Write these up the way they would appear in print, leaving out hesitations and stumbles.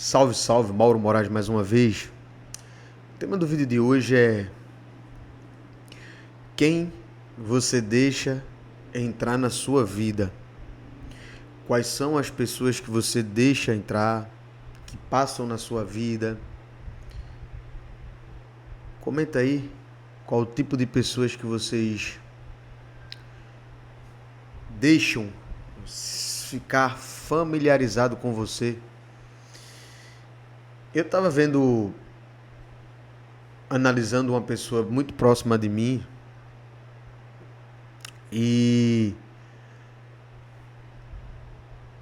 Salve, salve, Mauro Moraes mais uma vez. O tema do vídeo de hoje é quem você deixa entrar na sua vida. Quais são as pessoas que você deixa entrar, que passam na sua vida? Comenta aí qual o tipo de pessoas que vocês deixam ficar familiarizado com você. Eu estava analisando uma pessoa muito próxima de mim e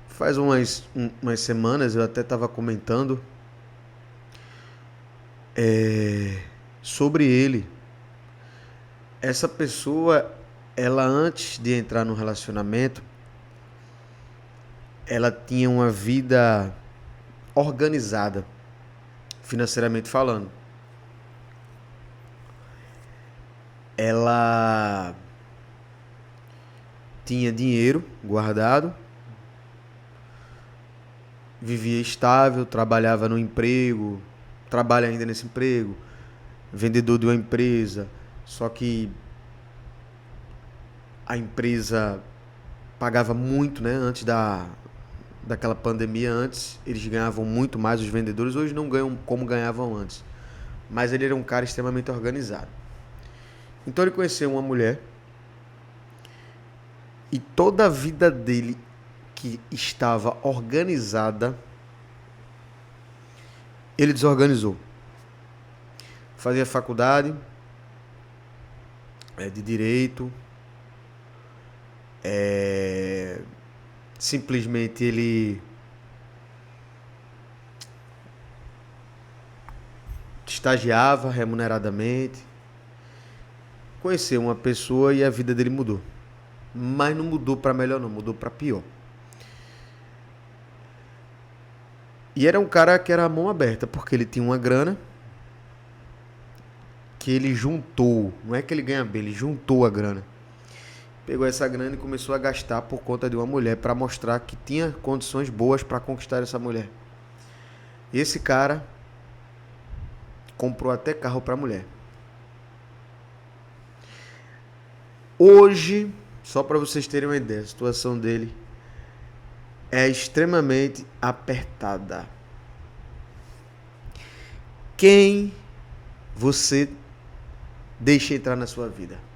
faz umas semanas eu até estava comentando sobre ele. Essa pessoa, ela antes de entrar no relacionamento, ela tinha uma vida organizada, financeiramente falando. Ela tinha dinheiro guardado, vivia estável, trabalhava no emprego, trabalha ainda nesse emprego, vendedor de uma empresa, só que a empresa pagava muito, né? Antes daquela pandemia, antes eles ganhavam muito mais, os vendedores hoje não ganham como ganhavam antes, mas ele era um cara extremamente organizado. Então ele conheceu uma mulher e toda a vida dele que estava organizada, ele desorganizou. Fazia faculdade de direito, simplesmente ele estagiava remuneradamente, conheceu uma pessoa e a vida dele mudou. Mas não mudou para melhor não, mudou para pior. E era um cara que era a mão aberta, porque ele tinha uma grana que ele juntou, não é que ele ganha bem, ele juntou a grana. Pegou essa grana e começou a gastar por conta de uma mulher para mostrar que tinha condições boas para conquistar essa mulher. E esse cara comprou até carro para a mulher. Hoje, só para vocês terem uma ideia, a situação dele é extremamente apertada. Quem você deixa entrar na sua vida?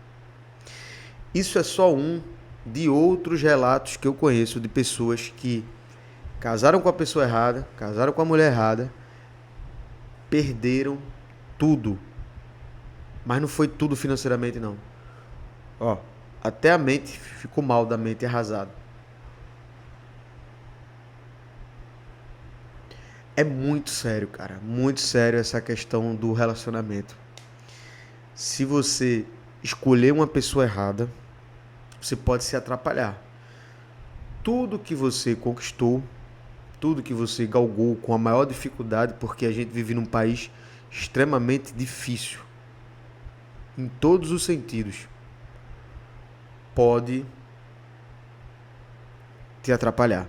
Isso é só um de outros relatos que eu conheço de pessoas que casaram com a pessoa errada, casaram com a mulher errada, perderam tudo. Mas não foi tudo financeiramente, não. Até a mente ficou mal, da mente arrasada. É muito sério, cara. Muito sério essa questão do relacionamento. Se você escolher uma pessoa errada, você pode se atrapalhar. Tudo que você conquistou, tudo que você galgou com a maior dificuldade, porque a gente vive num país extremamente difícil, em todos os sentidos, pode te atrapalhar.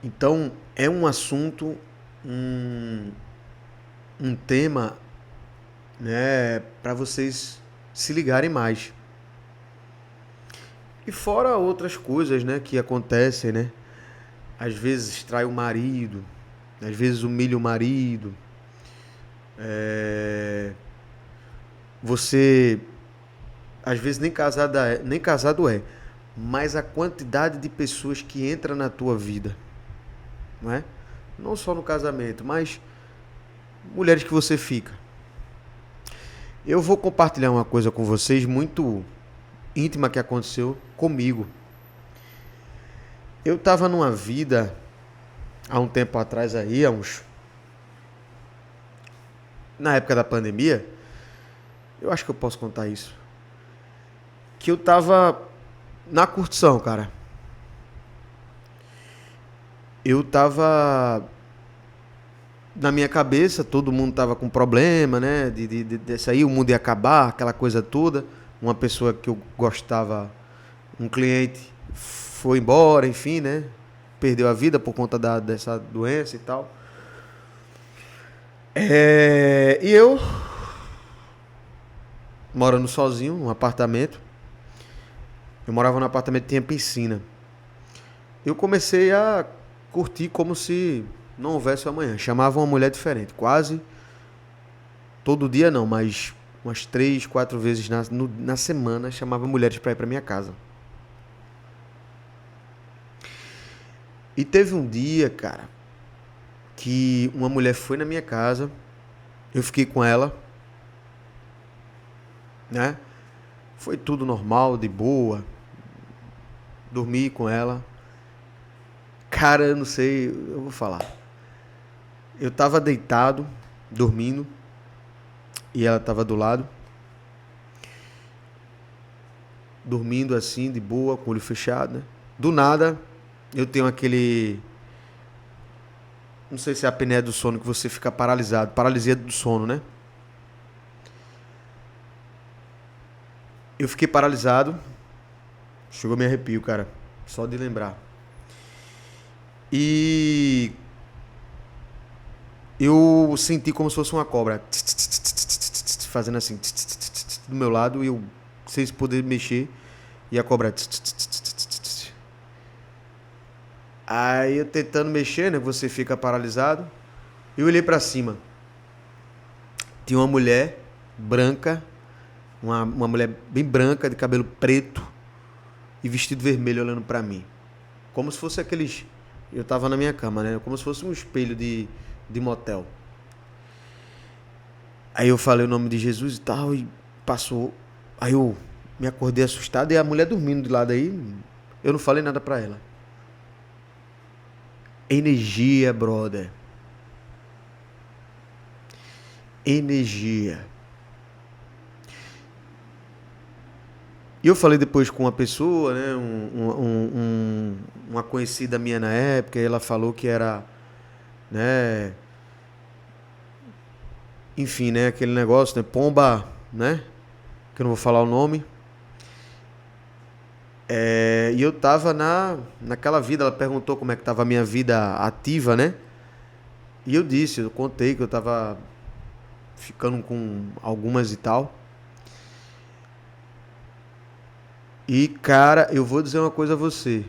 Então, é um assunto, um tema, né, para vocês se ligarem mais. E fora outras coisas, né, que acontecem, né? Às vezes trai o marido, às vezes humilha o marido. Você, às vezes nem casado é, mas a quantidade de pessoas que entra na tua vida, não é? Não só no casamento, mas mulheres que você fica. Eu vou compartilhar uma coisa com vocês muito íntima que aconteceu comigo. Eu estava numa vida há um tempo atrás aí, na época da pandemia, eu acho que eu posso contar isso, que eu estava na curtição, cara. Eu estava na minha cabeça, todo mundo tava com problema, né? Desse aí, o mundo ia acabar, aquela coisa toda. Uma pessoa que eu gostava, um cliente, foi embora, enfim, né? perdeu a vida por conta dessa doença e tal. E eu, morando sozinho, num apartamento. Eu morava num apartamento que tinha piscina. Eu comecei a curtir como se não houvesse amanhã. Chamava uma mulher diferente. Quase todo dia não, mas umas 3, 4 vezes na semana chamava mulheres para ir para minha casa. E teve um dia, cara, que uma mulher foi na minha casa. Eu fiquei com ela, né? Foi tudo normal, de boa. Dormi com ela. Cara, eu não sei, eu vou falar. Eu tava deitado, dormindo, e ela tava do lado. Dormindo assim, de boa, com o olho fechado, né? Do nada, eu tenho aquele... Não sei se é a apneia do sono, que você fica paralisado. Paralisia do sono, né? Eu fiquei paralisado. Chegou a me arrepio, cara. Só de lembrar. E eu senti como se fosse uma cobra fazendo assim do meu lado, e eu sem poder mexer, e a cobra. Aí eu tentando mexer, né? Você fica paralisado. Eu olhei pra cima. Tinha uma mulher branca, uma mulher bem branca, de cabelo preto e vestido vermelho, olhando pra mim. Como se fosse aqueles... Eu tava na minha cama, né? Como se fosse um espelho de motel. Aí eu falei o nome de Jesus e tal, e passou. Aí eu me acordei assustado, e a mulher dormindo de lado aí. Eu não falei nada pra ela. Energia, brother. Energia. E eu falei depois com uma pessoa, né, uma conhecida minha na época, e ela falou que era, né, enfim, né, aquele negócio, né, pomba, né, que eu não vou falar o nome. E eu tava naquela vida. Ela perguntou como é que tava a minha vida ativa, né, e eu contei que eu tava ficando com algumas e tal. E, cara, eu vou dizer uma coisa a você.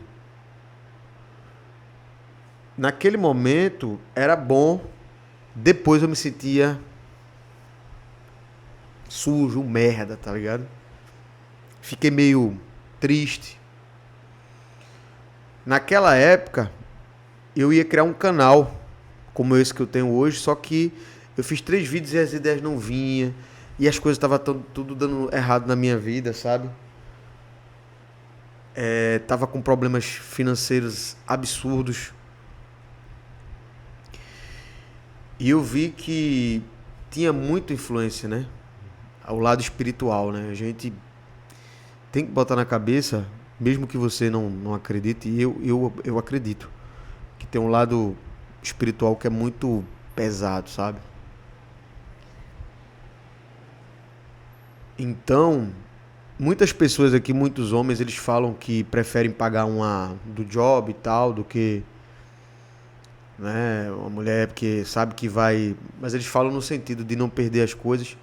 Naquele momento era bom, depois eu me sentia sujo, merda, tá ligado? Fiquei meio triste. Naquela época, eu ia criar um canal como esse que eu tenho hoje, só que eu fiz 3 vídeos e as ideias não vinham, e as coisas estavam tudo dando errado na minha vida, sabe? Tava com problemas financeiros absurdos. E eu vi que tinha muita influência, né? Ao lado espiritual, né? A gente tem que botar na cabeça, mesmo que você não acredite, e eu acredito, que tem um lado espiritual que é muito pesado, sabe? Então, muitas pessoas aqui, muitos homens, eles falam que preferem pagar uma do job e tal, do que, né, uma mulher, porque sabe que vai... Mas eles falam no sentido de não perder as coisas.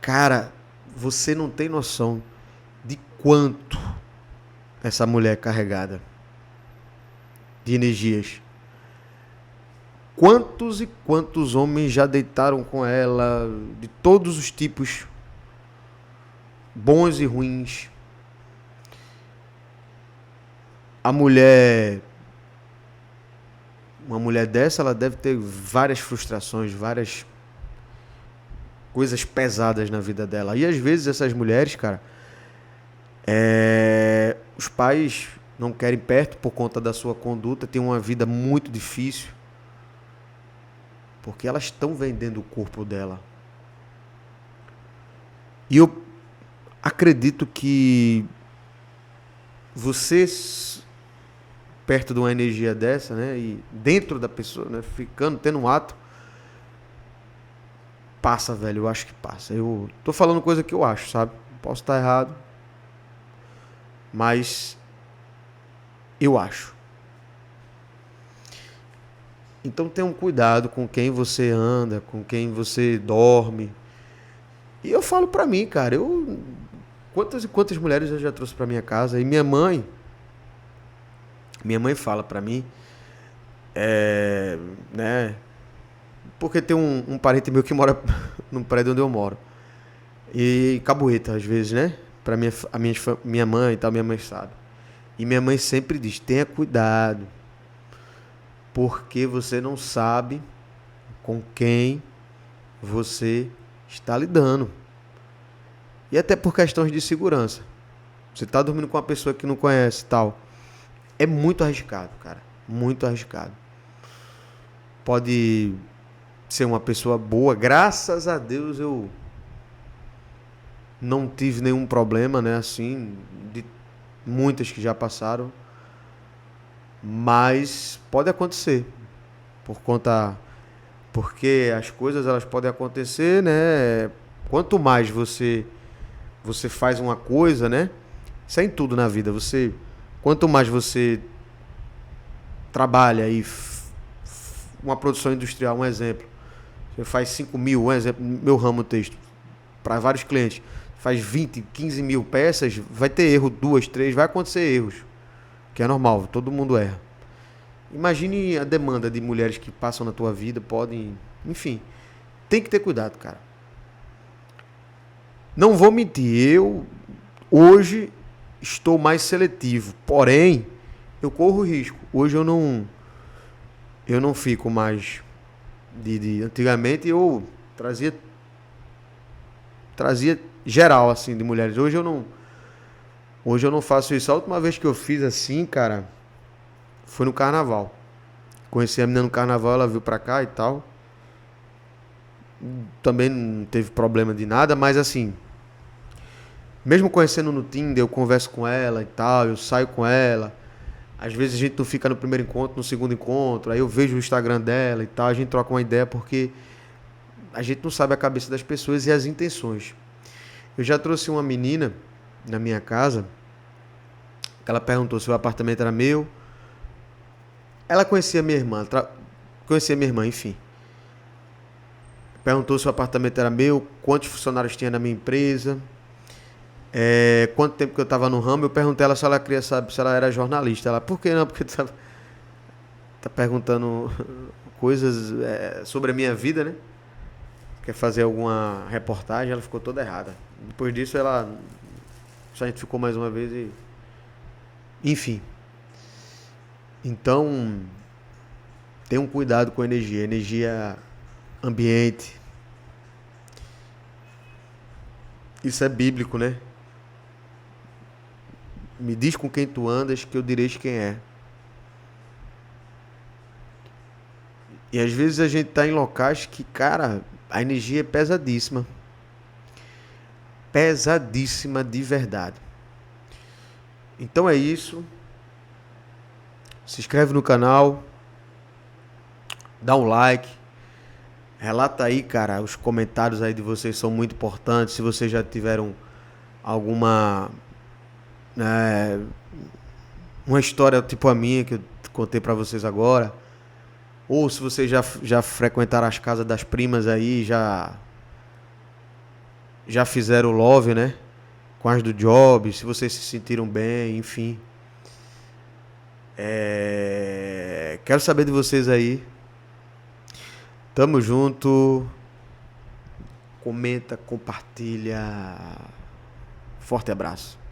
Cara, você não tem noção de quanto essa mulher é carregada de energias. Quantos e quantos homens já deitaram com ela, de todos os tipos, bons e ruins. Uma mulher dessa, ela deve ter várias frustrações, várias coisas pesadas na vida dela. E às vezes essas mulheres, cara, os pais não querem perto por conta da sua conduta, tem uma vida muito difícil, porque elas estão vendendo o corpo dela. E eu acredito que você, perto de uma energia dessa, né, e dentro da pessoa, né, tendo um ato, passa, velho, eu acho que passa. Eu tô falando coisa que eu acho, sabe? Posso estar errado, mas eu acho. Então tenha um cuidado com quem você anda, com quem você dorme. E eu falo pra mim, cara, quantas e quantas mulheres eu já trouxe pra minha casa. E minha mãe fala pra mim, né? Porque tem um parente meu que mora no prédio onde eu moro. E cabueta, às vezes, né? Pra minha mãe e tal, minha mãe sabe. E minha mãe sempre diz, tenha cuidado, porque você não sabe com quem você está lidando. E até por questões de segurança. Você está dormindo com uma pessoa que não conhece e tal. É muito arriscado, cara. Muito arriscado. Pode ser uma pessoa boa. Graças a Deus eu não tive nenhum problema, né? Assim, de muitas que já passaram. Mas pode acontecer. Porque as coisas elas podem acontecer, né? Quanto mais você faz uma coisa, né? Isso é em tudo na vida. Quanto mais você trabalha uma produção industrial, um exemplo. Você faz 5 mil, um exemplo, meu ramo texto, para vários clientes. Faz 20, 15 mil peças, vai ter erro, 2, 3, vai acontecer erros. Que é normal, todo mundo erra. Imagine a demanda de mulheres que passam na tua vida, podem... Enfim, tem que ter cuidado, cara. Não vou mentir, eu hoje estou mais seletivo. Porém, eu corro risco. Hoje eu não fico mais antigamente eu trazia geral assim de mulheres. Hoje eu não faço isso. A última vez que eu fiz assim, cara, foi no carnaval. Conheci a menina no carnaval, ela veio pra cá e tal. Também não teve problema de nada, mas assim, mesmo conhecendo no Tinder, eu converso com ela e tal, eu saio com ela. Às vezes a gente não fica no primeiro encontro, no segundo encontro, aí eu vejo o Instagram dela e tal, a gente troca uma ideia porque a gente não sabe a cabeça das pessoas e as intenções. Eu já trouxe uma menina na minha casa, que ela perguntou se o apartamento era meu. Ela conhecia minha irmã, conhecia minha irmã, enfim. Perguntou se o apartamento era meu, quantos funcionários tinha na minha empresa, quanto tempo que eu estava no ramo. Eu perguntei a ela se ela queria saber se ela era jornalista. Ela, por que não? Porque tu tá perguntando coisas sobre a minha vida, né? Quer fazer alguma reportagem, ela ficou toda errada. Depois disso, a gente ficou mais uma vez e... Enfim. Então, tenham cuidado com a energia. Energia ambiente. Isso é bíblico, né? Me diz com quem tu andas que eu direi quem é. E às vezes a gente tá em locais que, cara, a energia é pesadíssima. Pesadíssima de verdade. Então é isso. Se inscreve no canal. Dá um like. Relata aí, cara. Os comentários aí de vocês são muito importantes. Se vocês já tiveram alguma... uma história tipo a minha que eu contei pra vocês agora. Ou se vocês já frequentaram as casas das primas aí, já fizeram love, né? Com as do job, se vocês se sentiram bem, enfim. Quero saber de vocês aí. Tamo junto. Comenta, compartilha. Forte abraço.